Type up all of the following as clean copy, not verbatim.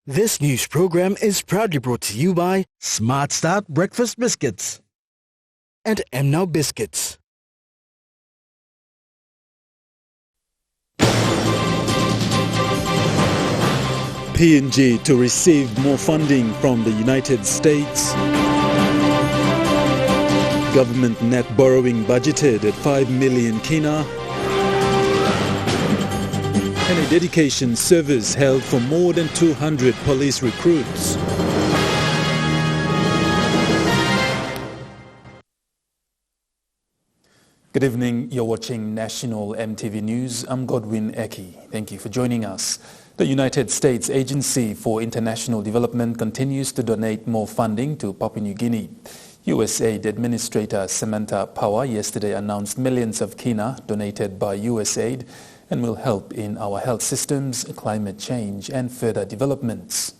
This news program is proudly brought to you by Smart Start Breakfast Biscuits and Now Biscuits. PNG to receive more funding from the United States. Government net borrowing budgeted at 5 million kina. And a dedication service held for more than 200 police recruits. Good evening, you're watching National Emtv News. I'm Godwin Eki. Thank you for joining us. The United States Agency for International Development continues to donate more funding to Papua New Guinea. USAID Administrator Samantha Power yesterday announced millions of kina donated by USAID and will help in our health systems, climate change and further developments.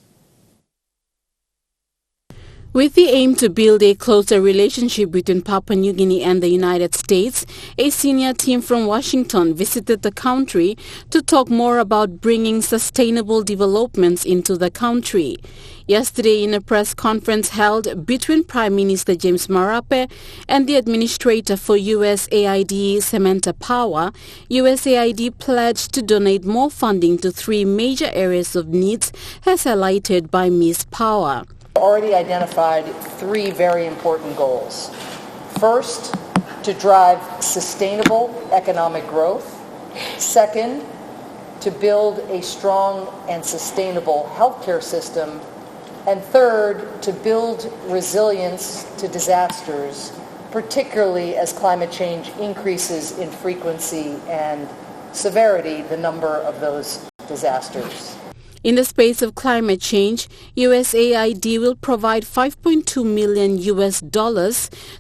With the aim to build a closer relationship between Papua New Guinea and the United States, a senior team from Washington visited the country to talk more about bringing sustainable developments into the country. Yesterday, in a press conference held between Prime Minister James Marape and the Administrator for USAID Samantha Power, USAID pledged to donate more funding to three major areas of needs, as highlighted by Ms. Power. Already identified three very important goals. First, to drive sustainable economic growth. Second, to build a strong and sustainable healthcare system. And third, to build resilience to disasters, particularly as climate change increases in frequency and severity, the number of those disasters. In the space of climate change, USAID will provide $5.2 million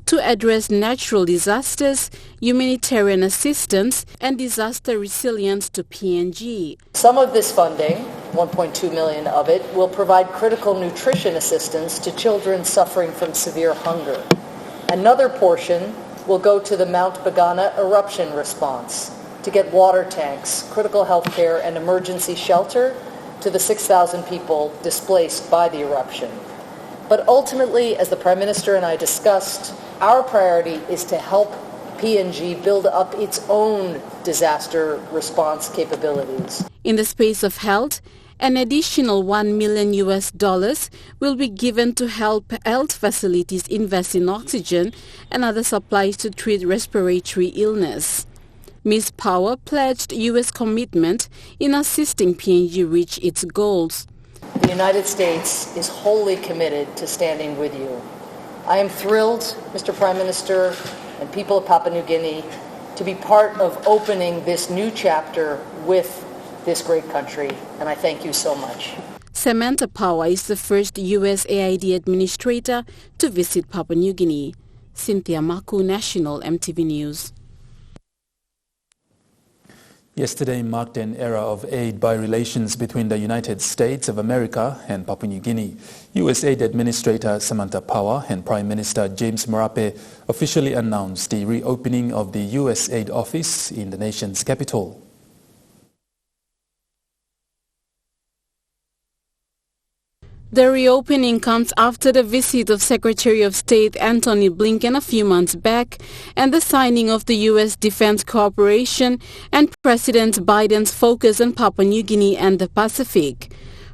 to address natural disasters, humanitarian assistance, and disaster resilience to PNG. Some of this funding, 1.2 million of it, will provide critical nutrition assistance to children suffering from severe hunger. Another portion will go to the Mount Bagana eruption response to get water tanks, critical health care, and emergency shelter to the 6,000 people displaced by the eruption. But ultimately, as the Prime Minister and I discussed, our priority is to help PNG build up its own disaster response capabilities. In the space of health, an additional $1 million will be given to help health facilities invest in oxygen and other supplies to treat respiratory illness. Ms. Power pledged U.S. commitment in assisting PNG reach its goals. The United States is wholly committed to standing with you. I am thrilled, Mr. Prime Minister and people of Papua New Guinea, to be part of opening this new chapter with this great country, and I thank you so much. Samantha Power is the first USAID administrator to visit Papua New Guinea. Cynthia Maku, National Emtv News. Yesterday marked an era of aid by relations between the United States of America and Papua New Guinea. USAID Administrator Samantha Power and Prime Minister James Marape officially announced the reopening of the USAID office in the nation's capital. The reopening comes after the visit of Secretary of State Antony Blinken a few months back and the signing of the U.S. Defense Cooperation and President Biden's focus on Papua New Guinea and the Pacific.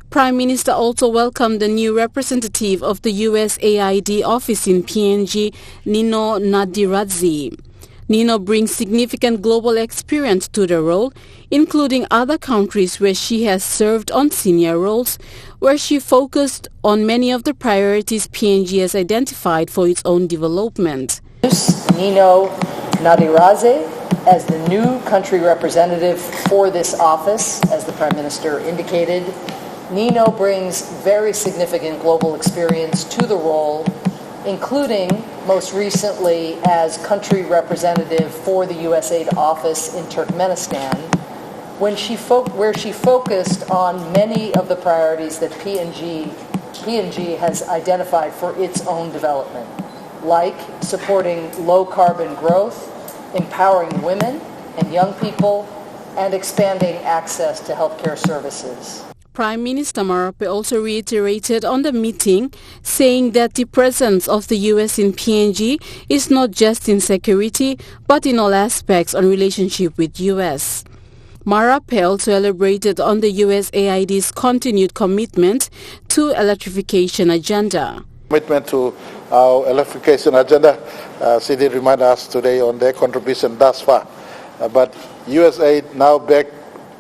Prime Minister also welcomed the new representative of the USAID office in PNG, Nino Nadiradze. Nino brings significant global experience to the role, including other countries where she has served on senior roles, where she focused on many of the priorities PNG has identified for its own development. Nino Nadiradze as the new country representative for this office, as the Prime Minister indicated. Nino brings very significant global experience to the role, including most recently as country representative for the USAID office in Turkmenistan, where she focused on many of the priorities that PNG has identified for its own development, like supporting low-carbon growth, empowering women and young people, and expanding access to healthcare services. Prime Minister Marape also reiterated on the meeting, saying that the presence of the U.S. in PNG is not just in security, but in all aspects on relationship with U.S. Marape also elaborated on the USAID's continued commitment to electrification agenda. Commitment to our electrification agenda. CD reminded us today on their contribution thus far. But USAID now back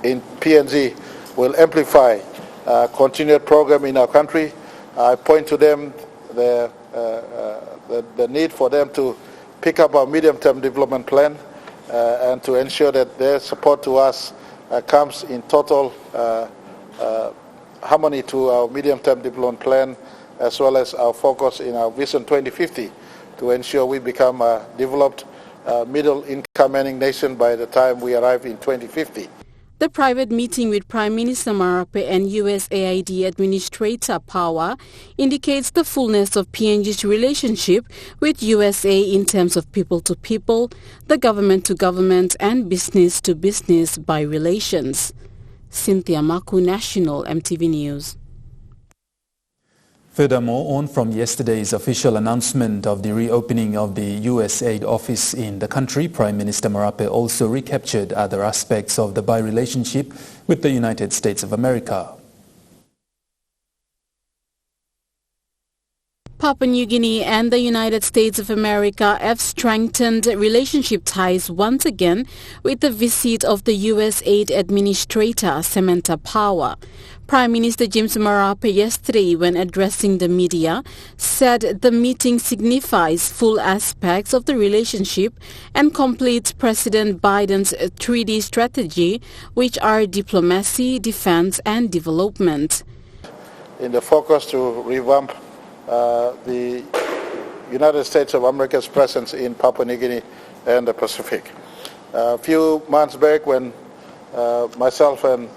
in PNG will amplify continued program in our country. I point to them the need for them to pick up our medium-term development plan and to ensure that their support to us comes in total harmony to our medium-term development plan, as well as our focus in our Vision 2050 to ensure we become a developed middle-income earning nation by the time we arrive in 2050. The private meeting with Prime Minister Marape and USAID Administrator Power indicates the fullness of PNG's relationship with USA in terms of people-to-people, the government-to-government and business-to-business by relations. Cynthia Maku, National Emtv News. Furthermore, on from yesterday's official announcement of the reopening of the USAID office in the country, Prime Minister Marape also recaptured other aspects of the bi-relationship with the United States of America. Papua New Guinea and the United States of America have strengthened relationship ties once again with the visit of the USAID Administrator Samantha Power. Prime Minister James Marape yesterday, when addressing the media, said the meeting signifies full aspects of the relationship and completes President Biden's 3D strategy, which are diplomacy, defense and development. In the focus to revamp the United States of America's presence in Papua New Guinea and the Pacific. A few months back when myself and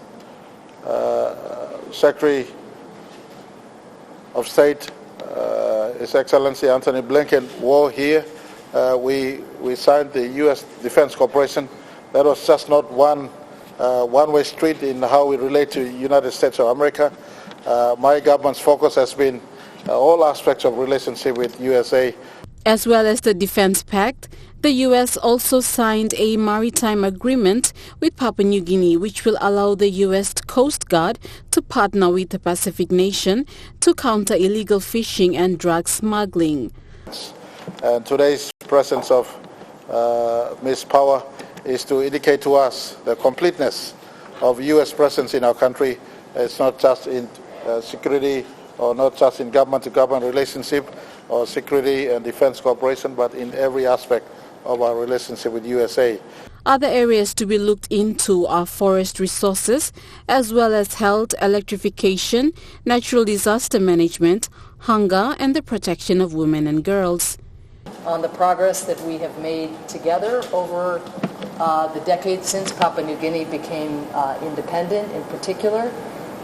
Secretary of State, His Excellency Anthony Blinken, were here, we signed the U.S. Defense Cooperation. That was just not one-way street in how we relate to the United States of America. My government's focus has been all aspects of relationship with USA. As well as the Defense Pact, the U.S. also signed a maritime agreement with Papua New Guinea, which will allow the U.S. Coast Guard to partner with the Pacific nation to counter illegal fishing and drug smuggling. And today's presence of Ms. Power is to indicate to us the completeness of U.S. presence in our country. It's not just in security or not just in government-to-government relationship or security and defense cooperation, but in every aspect of our relationship with USA. Other areas to be looked into are forest resources, as well as health, electrification, natural disaster management, hunger, and the protection of women and girls. On the progress that we have made together over the decades since Papua New Guinea became independent in particular,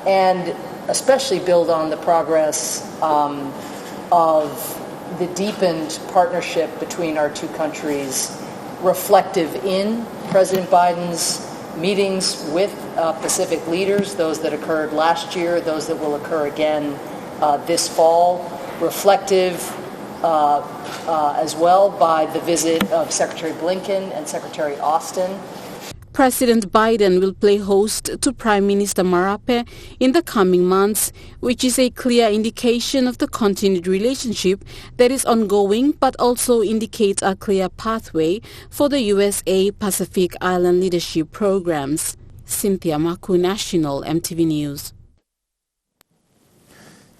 and especially build on the progress of the deepened partnership between our two countries, reflective in President Biden's meetings with Pacific leaders, those that occurred last year, those that will occur again this fall, reflective as well by the visit of Secretary Blinken and Secretary Austin. President Biden will play host to Prime Minister Marape in the coming months, which is a clear indication of the continued relationship that is ongoing, but also indicates a clear pathway for the USA Pacific Island Leadership Programs. Cynthia Maku, National Emtv News.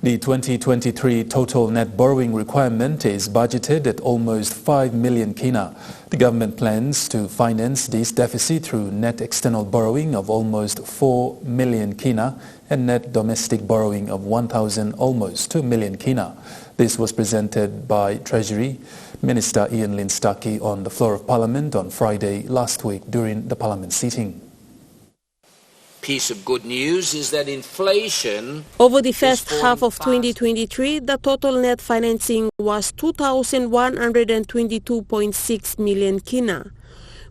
The 2023 total net borrowing requirement is budgeted at almost 5 million kina. The government plans to finance this deficit through net external borrowing of almost 4 million kina and net domestic borrowing of almost 2 million kina. This was presented by Treasury Minister Ian Lynn-Starkey on the floor of Parliament on Friday last week during the Parliament sitting. Piece of good news is that inflation... Over the first half of 2023, the total net financing was 2,122.6 million kina,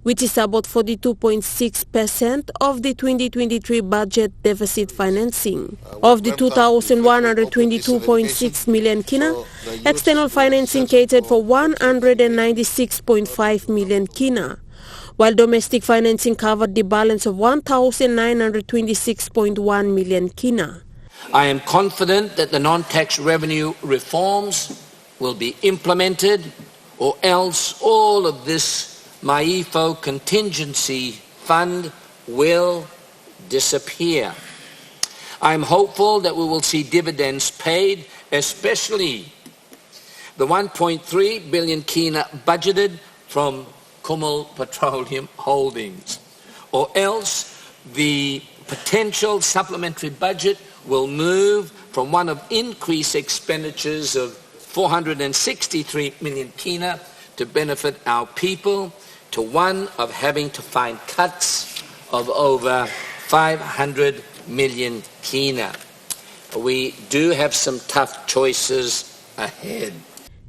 which is about 42.6% of the 2023 budget deficit financing. Of the 2,122.6 million kina, external financing catered for 196.5 million kina, while domestic financing covered the balance of 1,926.1 million kina. I am confident that the non-tax revenue reforms will be implemented, or else all of this MAIFO contingency fund will disappear. I am hopeful that we will see dividends paid, especially the 1.3 billion kina budgeted from Kumul Petroleum Holdings, or else the potential supplementary budget will move from one of increased expenditures of 463 million kina to benefit our people to one of having to find cuts of over 500 million kina. We do have some tough choices ahead.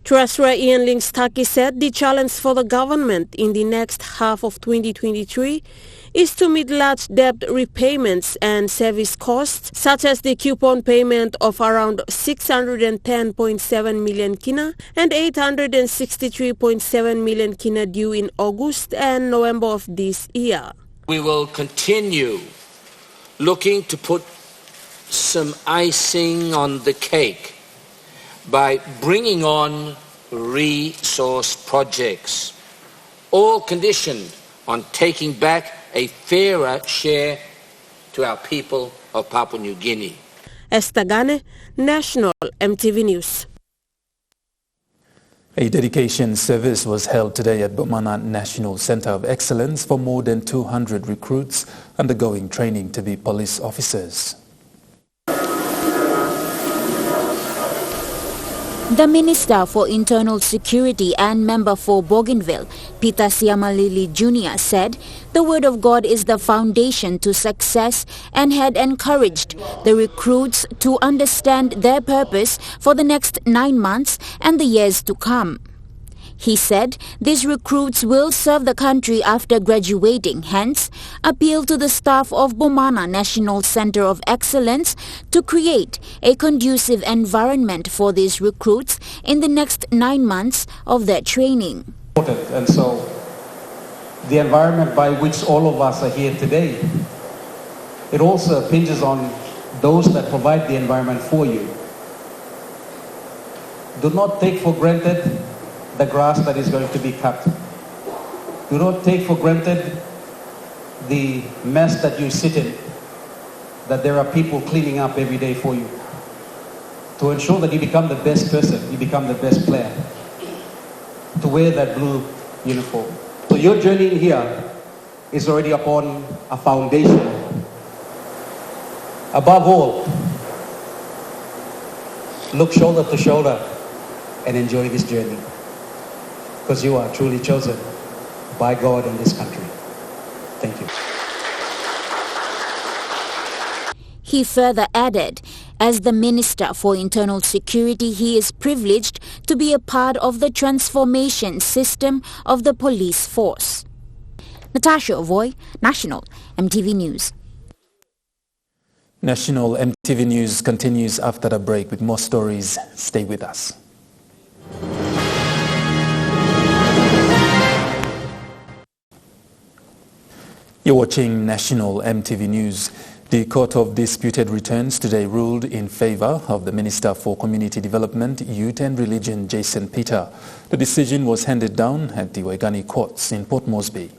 Treasurer Ian Lingstaki said the challenge for the government in the next half of 2023 is to meet large debt repayments and service costs, such as the coupon payment of around 610.7 million kina and 863.7 million kina due in August and November of this year. We will continue looking to put some icing on the cake by bringing on resource projects, all conditioned on taking back a fairer share to our people of Papua New Guinea. Estagane, National MTV News. A dedication service was held today at Bomana National Center of Excellence for more than 200 recruits undergoing training to be police officers. The Minister for Internal Security and member for Bougainville, Peter Siamalili Jr. said the Word of God is the foundation to success and had encouraged the recruits to understand their purpose for the next 9 months and the years to come. He said these recruits will serve the country after graduating, hence appeal to the staff of Bomana National Center of Excellence to create a conducive environment for these recruits in the next 9 months of their training. And so the environment by which all of us are here today, it also hinges on those that provide the environment for you. Do not take for granted the grass that is going to be cut. Do not take for granted the mess that you sit in, that there are people cleaning up every day for you. To ensure that you become the best person, you become the best player, to wear that blue uniform. So your journey here is already upon a foundation. Above all, look shoulder to shoulder and enjoy this journey, because you are truly chosen by God in this country. Thank you. He further added, as the Minister for Internal Security, he is privileged to be a part of the transformation system of the police force. Natasha Ovoy, National MTV News. National MTV News continues after the break with more stories. Stay with us. You're watching National MTV News. The Court of Disputed Returns today ruled in favor of the Minister for Community Development, Youth and Religion, Jason Peter. The decision was handed down at the Waigani Courts in Port Moresby.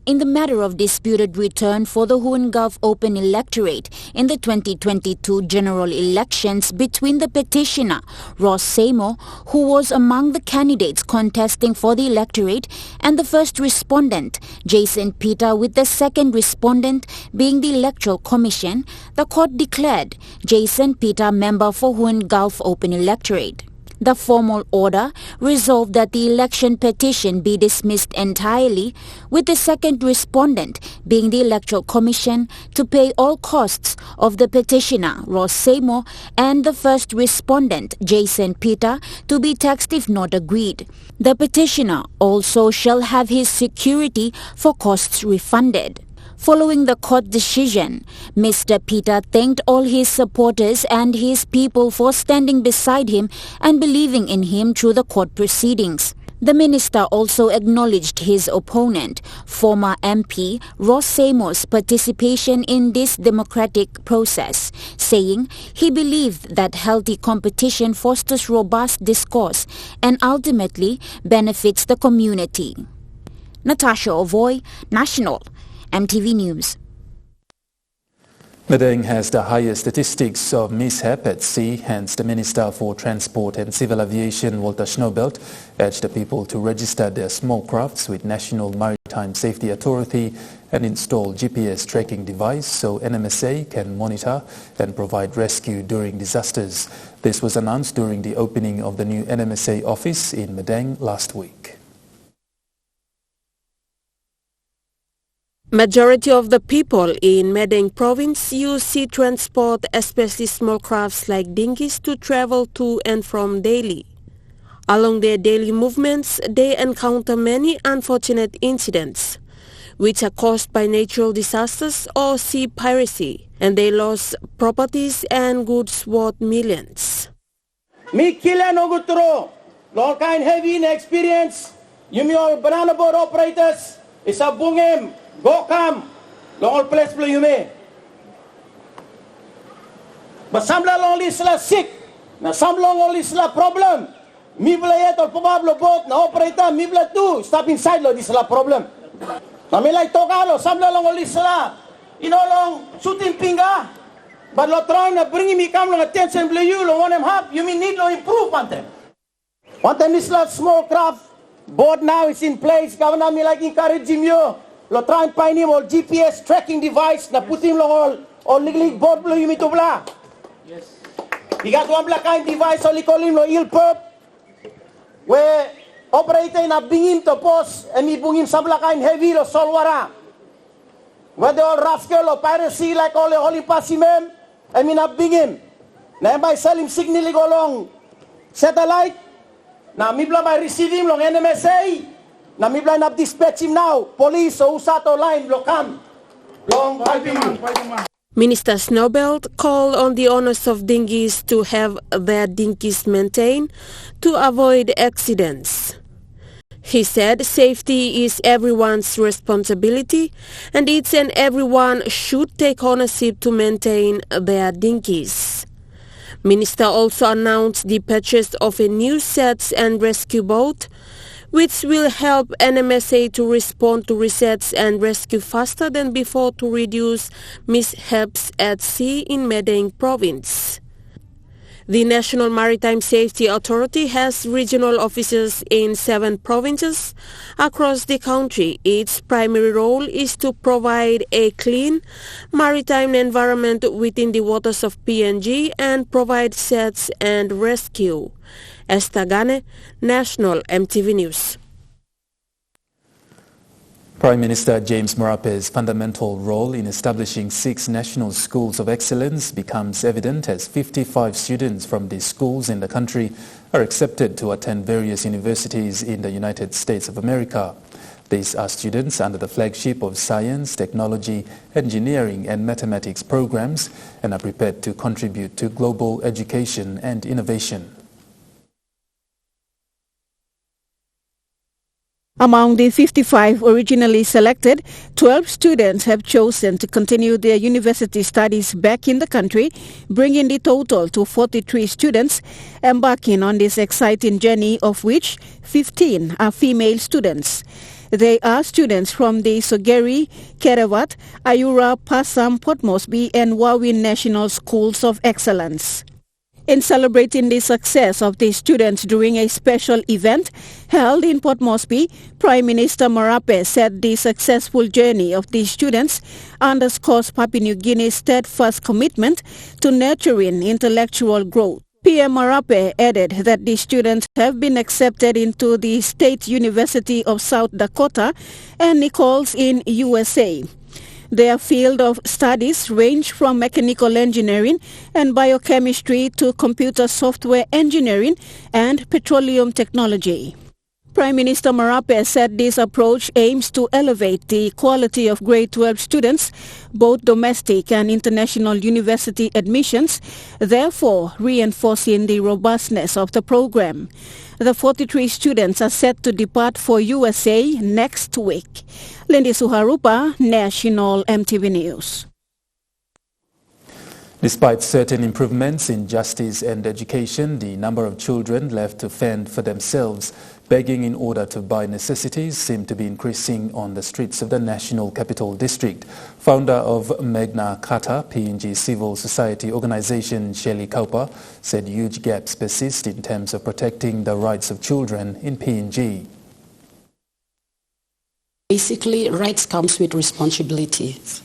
In the matter of disputed return for the Huon Gulf Open electorate in the 2022 general elections between the petitioner, Ross Seymour, who was among the candidates contesting for the electorate, and the first respondent, Jason Peter, with the second respondent being the Electoral Commission, the court declared Jason Peter member for Huon Gulf Open electorate. The formal order resolved that the election petition be dismissed entirely, with the second respondent being the Electoral Commission to pay all costs of the petitioner, Ross Seymour, and the first respondent, Jason Peter, to be taxed if not agreed. The petitioner also shall have his security for costs refunded. Following the court decision, Mr. Peter thanked all his supporters and his people for standing beside him and believing in him through the court proceedings. The minister also acknowledged his opponent, former MP Ross Seymour's participation in this democratic process, saying he believed that healthy competition fosters robust discourse and ultimately benefits the community. Natasha Ovoy, National Emtv News. Madang has the highest statistics of mishap at sea, hence the Minister for Transport and Civil Aviation, Walter Schnobelt, urged the people to register their small crafts with National Maritime Safety Authority and install GPS tracking device so NMSA can monitor and provide rescue during disasters. This was announced during the opening of the new NMSA office in Madang last week. Majority of the people in Madang province use sea transport, especially small crafts like dinghies, to travel to and from daily. Along their daily movements, they encounter many unfortunate incidents, which are caused by natural disasters or sea piracy, and they lost properties and goods worth millions. Me kila no gutro, lo kind heavy experience, you all banana boat operators, isa bungem. Go come, long place blue you may. But some long is la sick, na some long is la problem. Mi bla yet or probable boat na operator mi bla too. Stop inside lo this la problem. Na me like tokalo some long is la. Long shooting pinga. But lo trying to bring me come long attention blue you lo want them help. You mean need lo improve on them. One time is la small craft boat now is in place. Governor me like encouraging you. Lo try and find him all GPS tracking device na put him long all league board blo you to bla. Yes. He got one black kind device all call him lo ill perp. Where operator na bring him to post and me bring him some black kind heavy lo solwara. Where they all rascal or piracy like all the holy passimem and me na bring him. Na by sell him signal go long satellite. Na me bla by receive him long NMSA. Na mi blind up dispatch him now. Police so usato line blokam. Long Minister Schnobelt called on the owners of dinghies to have their dinghies maintained to avoid accidents. He said safety is everyone's responsibility and each and everyone should take ownership to maintain their dinghies. Minister also announced the purchase of a new search and rescue boat, which will help NMSA to respond to research and rescue faster than before to reduce mishaps at sea in Madang province. The National Maritime Safety Authority has regional offices in 7 provinces across the country. Its primary role is to provide a clean maritime environment within the waters of PNG and provide search and rescue. Esther Gane, National Emtv News. Prime Minister James Marape's fundamental role in establishing 6 national schools of excellence becomes evident as 55 students from these schools in the country are accepted to attend various universities in the United States of America. These are students under the flagship of science, technology, engineering and mathematics programs and are prepared to contribute to global education and innovation. Among the 55 originally selected, 12 students have chosen to continue their university studies back in the country, bringing the total to 43 students embarking on this exciting journey, of which 15 are female students. They are students from the Sogeri, Kerevat, Ayura, Passam, Port Moresby and Wawin National Schools of Excellence. In celebrating the success of the students during a special event held in Port Moresby, Prime Minister Marape said the successful journey of these students underscores Papua New Guinea's steadfast commitment to nurturing intellectual growth. PM Marape added that the students have been accepted into the State University of South Dakota and Nichols in USA. Their field of studies range from mechanical engineering and biochemistry to computer software engineering and petroleum technology. Prime Minister Marape said this approach aims to elevate the quality of grade 12 students, both domestic and international university admissions, therefore reinforcing the robustness of the program. The 43 students are set to depart for USA next week. Lindy Suharupa, National Emtv News. Despite certain improvements in justice and education, the number of children left to fend for themselves, begging in order to buy necessities, seem to be increasing on the streets of the National Capital District. Founder of Magna Carta PNG civil society organization Shelley Cowper said huge gaps persist in terms of protecting the rights of children in PNG. Basically, rights comes with responsibilities.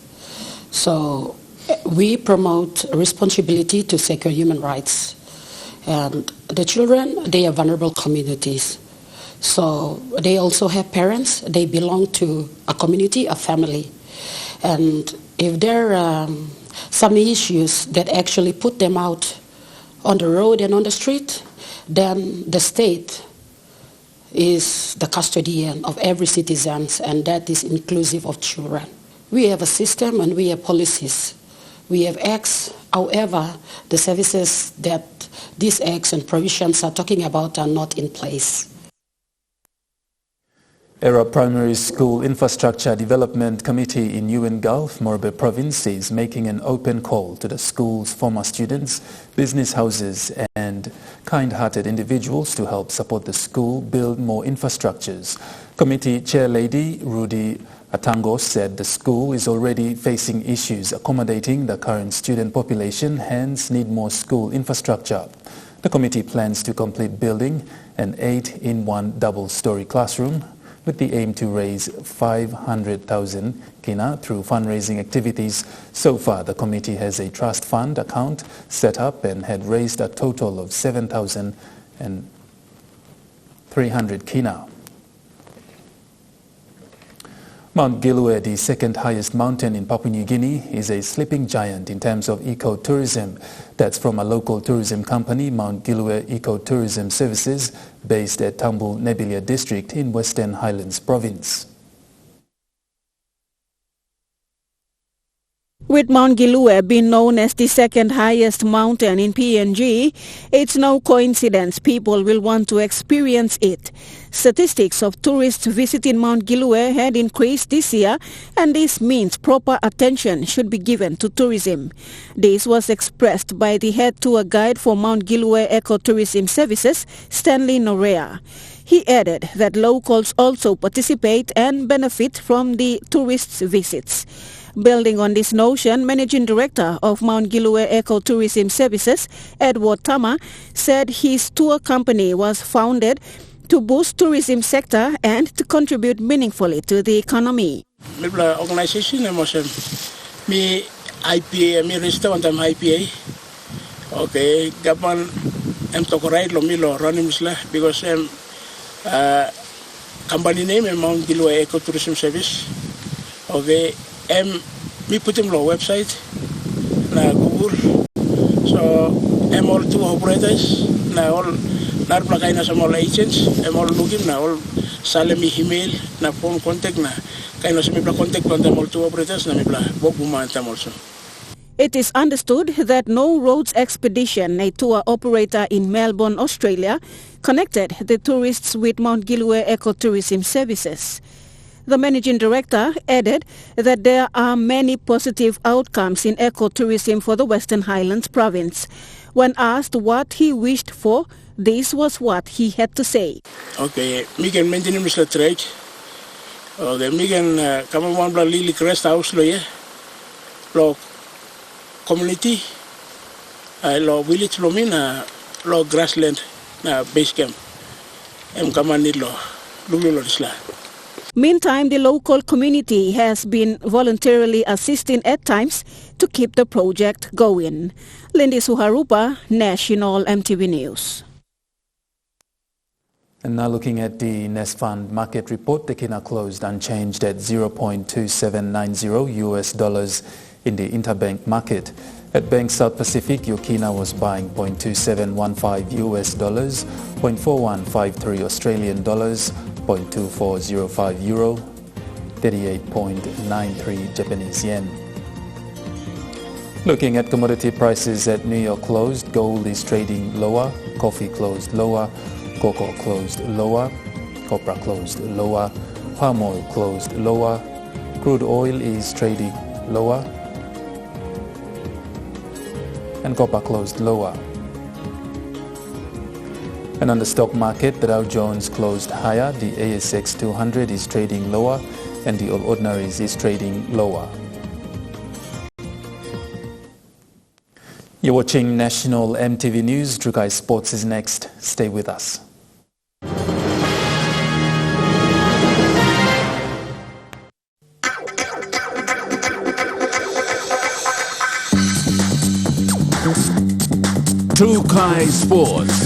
So we promote responsibility to secure human rights. And the children, they are vulnerable communities. So they also have parents. They belong to a community, a family. And if there are some issues that actually put them out on the road and on the street, then the state is the custodian of every citizen, and that is inclusive of children. We have a system and we have policies. We have acts. However, the services that these acts and provisions are talking about are not in place. ERA Primary School Infrastructure Development Committee in UN Gulf, Morobe Province is making an open call to the school's former students, business houses and kind-hearted individuals to help support the school build more infrastructures. Committee Chair Lady Rudy Atangos said the school is already facing issues accommodating the current student population, hence need more school infrastructure. The committee plans to complete building an 8-in-1 double-story classroom with the aim to raise 500,000 kina through fundraising activities. So far, the committee has a trust fund account set up and had raised a total of 7,300 kina. Mount Gilue, the second highest mountain in Papua New Guinea, is a sleeping giant in terms of ecotourism. That's from a local tourism company, Mount Gilue Ecotourism Services, based at Tambul Nebilia district in Western Highlands Province. With Mount Gilue being known as the second highest mountain in PNG, it's no coincidence people will want to experience it. Statistics of tourists visiting Mount Gilue had increased this year, and this means proper attention should be given to tourism. This was expressed by the head tour guide for Mount Gilue Ecotourism Services, Stanley Norea. He added that locals also participate and benefit from the tourists' visits. Building on this notion, Managing Director of Mount Gilue Ecotourism Services, Edward Tama, said his tour company was founded to boost tourism sector and to contribute meaningfully to the economy. Organization me IPA, me register on them IPA. Okay, government talk right lo me lo running because company name Mount Gilue Ecotourism Service. Okay. Me put him on website na Google. So all two operators na all narplakay na sa mga agents. All looking na all salami email na phone contact na kaya na sa mibla contact on them all two operators na mibla bog bumantam also. It is understood that No Roads Expedition, a tour operator in Melbourne, Australia, connected the tourists with Mount Gilue Ecotourism Services. The managing director added that there are many positive outcomes in ecotourism for the Western Highlands province. When asked what he wished for, this was what he had to say. Okay, we can maintain the trade. Okay, we can come on the Lily Crest House, lo community, lo village, lo mina, lo grassland, na base camp. Come on, lo isla. Meantime, the local community has been voluntarily assisting at times to keep the project going. Lindy Suharupa, National Emtv News. And now looking at the Nest Fund market report, the Kina closed unchanged at $0.2790 US dollars in the interbank market. At Bank South Pacific, Yokina was buying $0.2715 US dollars, $0.4153 Australian dollars, $0.2405 euro, 38.93 Japanese yen. Looking at commodity prices at New York closed, gold is trading lower, coffee closed lower, cocoa closed lower, copra closed lower, palm oil closed lower, crude oil is trading lower, and copper closed lower. And on the stock market, the Dow Jones closed higher, the ASX 200 is trading lower, and the All Ordinaries is trading lower. You're watching National Emtv News. Trukai Sports is next. Stay with us. Trukai Sports.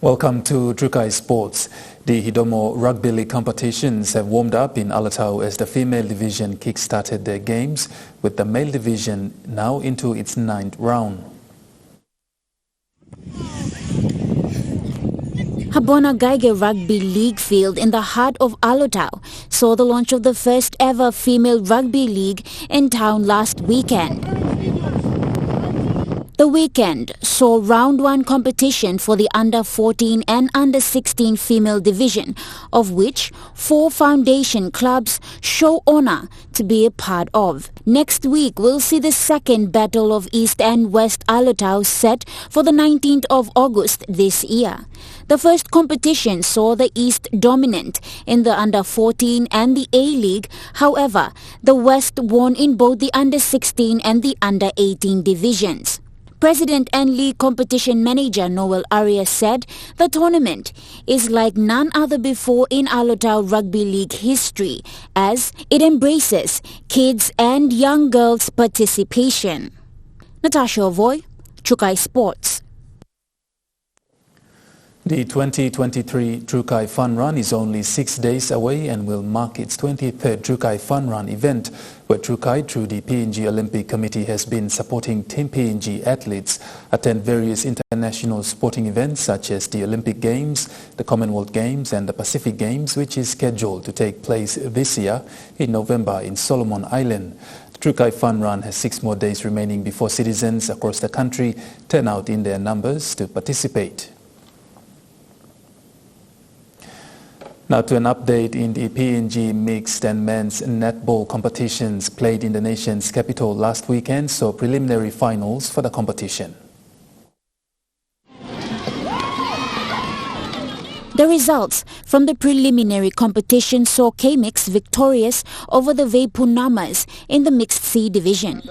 Welcome to Trukai Sports. The Hidomo Rugby League competitions have warmed up in Alatau as the female division kick-started their games, with the male division now into its 9th round. Habona Gaige Rugby League field in the heart of Alatau saw the launch of the first ever female rugby league in town last weekend. The weekend saw round 1 competition for the under-14 and under-16 female division, of which 4 foundation clubs show honor to be a part of. Next week, we'll see the second Battle of East and West Alatau set for the 19th of August this year. The first competition saw the East dominant in the under-14 and the A-League. However, the West won in both the under-16 and the under-18 divisions. President and League Competition Manager Noel Arias said the tournament is like none other before in Alatau Rugby League history, as it embraces kids and young girls' participation. Natasha Ovoy, Trukai Sports. The 2023 Trukai Fun Run is only 6 days away and will mark its 23rd Trukai Fun Run event, where Trukai, through the PNG Olympic Committee, has been supporting Team PNG athletes attend various international sporting events such as the Olympic Games, the Commonwealth Games and the Pacific Games, which is scheduled to take place this year in November in Solomon Island. The Trukai Fun Run has 6 more days remaining before citizens across the country turn out in their numbers to participate. Now to an update in the PNG mixed and men's netball competitions played in the nation's capital last weekend, saw preliminary finals for the competition. The results from the preliminary competition saw K-Mix victorious over the Vaipunamas in the Mixed C division.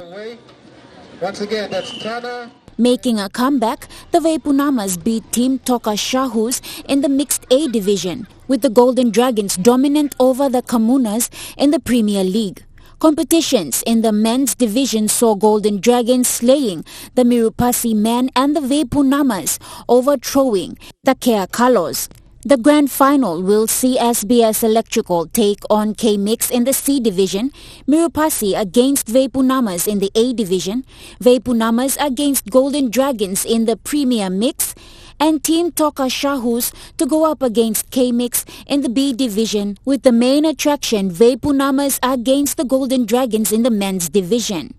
Once again, that's Tana. Making a comeback, the Vaipunamas beat Team Toka Shahus in the Mixed A division, with the Golden Dragons dominant over the Kamunas in the Premier League. Competitions in the men's division saw Golden Dragons slaying the Mirupasi men and the Vaipunamas overthrowing the Kea Kalos. The grand final will see SBS Electrical take on K-Mix in the C division, Mirupasi against Vaipunamas in the A division, Vaipunamas against Golden Dragons in the Premier Mix, and Team Toka Shahus to go up against K-Mix in the B division, with the main attraction Vaipunamas against the Golden Dragons in the men's division.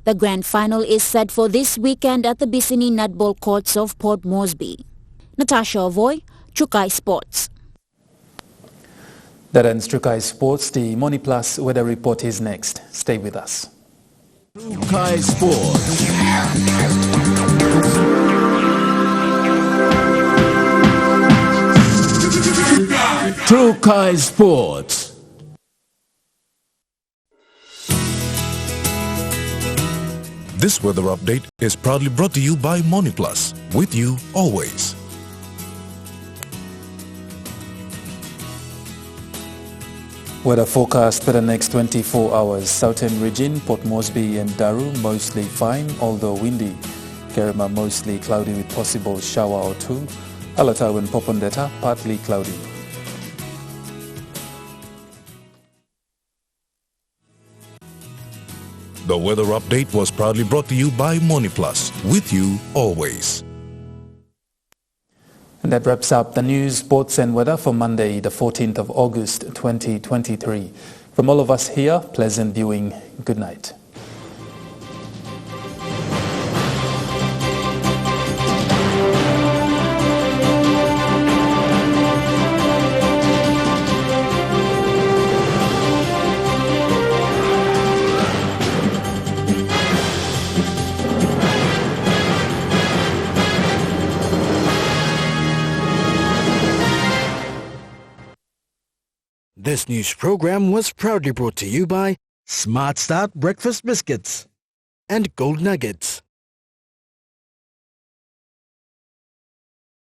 The grand final is set for this weekend at the Bissini Netball Courts of Port Moresby. Natasha Ovoy, Trukai Sports. That ends Trukai Sports. The Moni Plus weather report is next. Stay with us. Trukai Sports. Trukai Sports. This weather update is proudly brought to you by MoneyPlus, with you always. Weather forecast for the next 24 hours. Southern region, Port Moresby and Daru mostly fine, although windy. Kerema mostly cloudy with possible shower or two. Alatau and Popondetta partly cloudy. The weather update was proudly brought to you by MoneyPlus, with you always. And that wraps up the news, sports and weather for Monday, the 14th of August, 2023. From all of us here, pleasant viewing. Good night. This news program was proudly brought to you by Smart Start Breakfast Biscuits and Gold Nuggets.